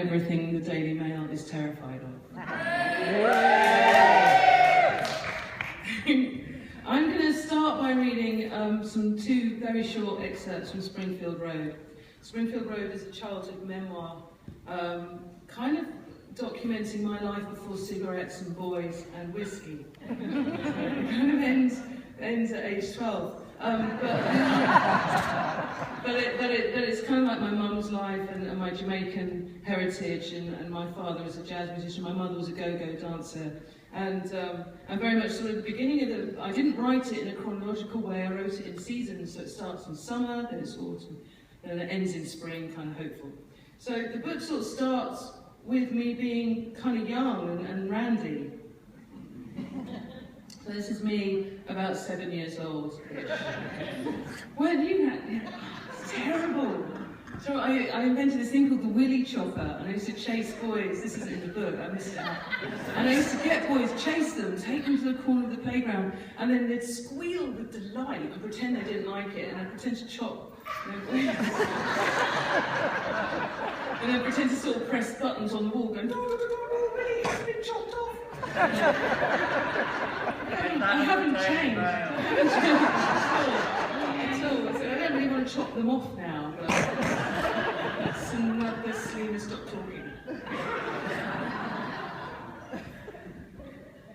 everything the Daily Mail is terrified of. I'm going to start by reading two very short excerpts from Springfield Road. Springfield Road is a childhood memoir, kind of documenting my life before cigarettes and boys and whiskey. It kind of ends at age 12. But it's kind of like my mum's life and my Jamaican heritage, and my father was a jazz musician, my mother was a go-go dancer. And very much sort of the beginning of I didn't write it in a chronological way, I wrote it in seasons, so it starts in summer, then it's autumn, and it ends in spring, kind of hopeful. So the book sort of starts with me being kind of young and randy. So this is me about 7 years old. Well, it's terrible. So I invented this thing called the willy chopper, and I used to chase boys. This isn't in the book, I missed it out. And I used to get boys, chase them, take them to the corner of the playground, and then they'd squeal with delight and pretend they didn't like it, and I'd pretend to chop. And then pretend to sort of press buttons on the wall, going, no, Willy, it's been chopped off. I haven't changed. So I don't really want to chop them off now, but Selena, stop talking.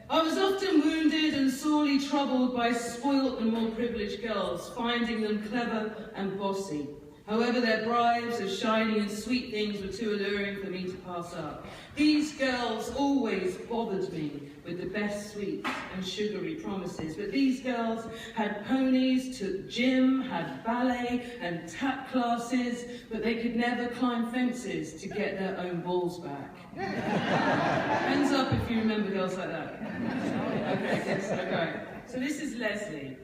I was often wounded and sorely troubled by spoilt and more privileged girls, finding them clever and bossy. However, their bribes of shiny and sweet things were too alluring for me to pass up. These girls always bothered me with the best sweets and sugary promises, but these girls had ponies, took gym, had ballet and tap classes, but they could never climb fences to get their own balls back. Hands up if you remember girls like that. Okay, yes, okay. So this is Leslie.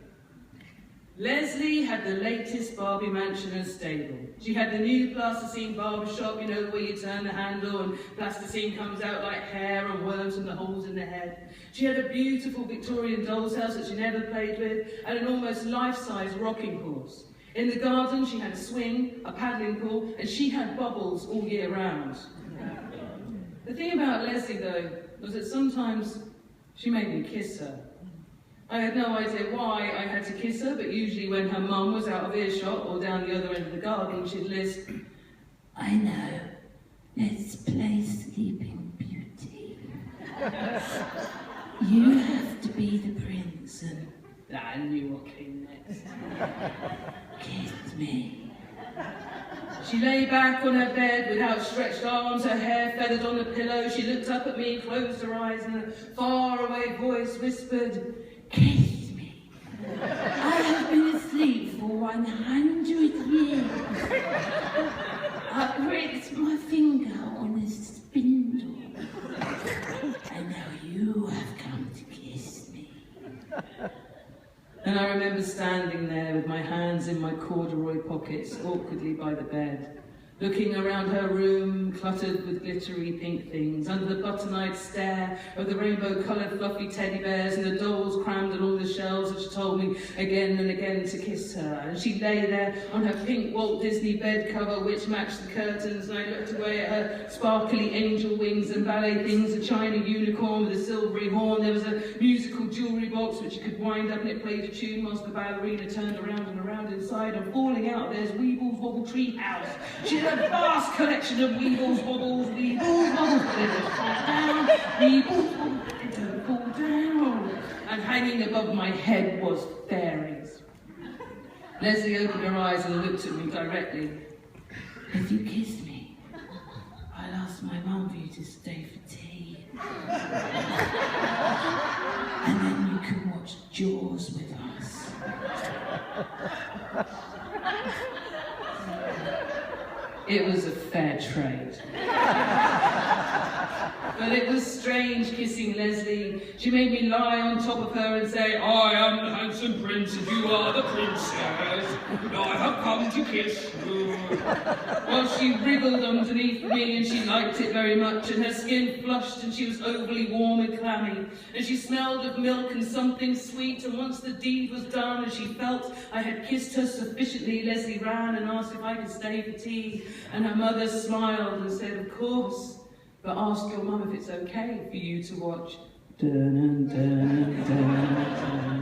Leslie had the latest Barbie mansion and stable. She had the new plasticine barber shop, you know, where you turn the handle and plasticine comes out like hair and worms from the holes in the head. She had a beautiful Victorian doll's house that she never played with, and an almost life-size rocking horse. In the garden, she had a swing, a paddling pool, and she had bubbles all year round. The thing about Leslie, though, was that sometimes she made me kiss her. I had no idea why I had to kiss her, but usually when her mum was out of earshot or down the other end of the garden, she'd lisp, I know, let's play Sleeping Beauty. You have to be the prince, and I knew what came next. Kiss me. She lay back on her bed with outstretched arms, her hair feathered on the pillow. She looked up at me, closed her eyes, and a faraway voice whispered, kiss me. I have been asleep for 100 years. I pricked my finger on a spindle. And now you have come to kiss me. And I remember standing there with my hands in my corduroy pockets, awkwardly by the bed, looking around her room, cluttered with glittery pink things, under the button-eyed stare of the rainbow-coloured fluffy teddy bears and the dolls crammed on all the shelves that she told me again and again to kiss her. And she lay there on her pink Walt Disney bed cover, which matched the curtains, and I looked away at her sparkly angel wings and ballet things, a china unicorn with a silvery horn. There was a musical jewellery box which you could wind up and it played a tune whilst the ballerina turned around and around inside, and falling out there's Weeble's Wobble Tree House. She had a vast collection of Weebles, Wobbles, Weebles, Wobbles, but they don't fall down, Weebles, Wobbles, they don't fall down. And hanging above my head was fairies. Leslie opened her eyes and looked at me directly. If you kiss me, I'll ask my mum for you to stay for tea. And then you can watch Jaws with us. It was a fair trade. But it was strange kissing Leslie. She made me lie on top of her and say, I am the handsome prince and you are the princess, and I have come to kiss you. Well, she wriggled underneath me and she liked it very much, and her skin flushed and she was overly warm and clammy, and she smelled of milk and something sweet, and once the deed was done and she felt I had kissed her sufficiently, Leslie ran and asked if I could stay for tea, and her mother smiled and said, of course, but ask your mum if it's okay for you to watch. Dun, dun, dun, dun.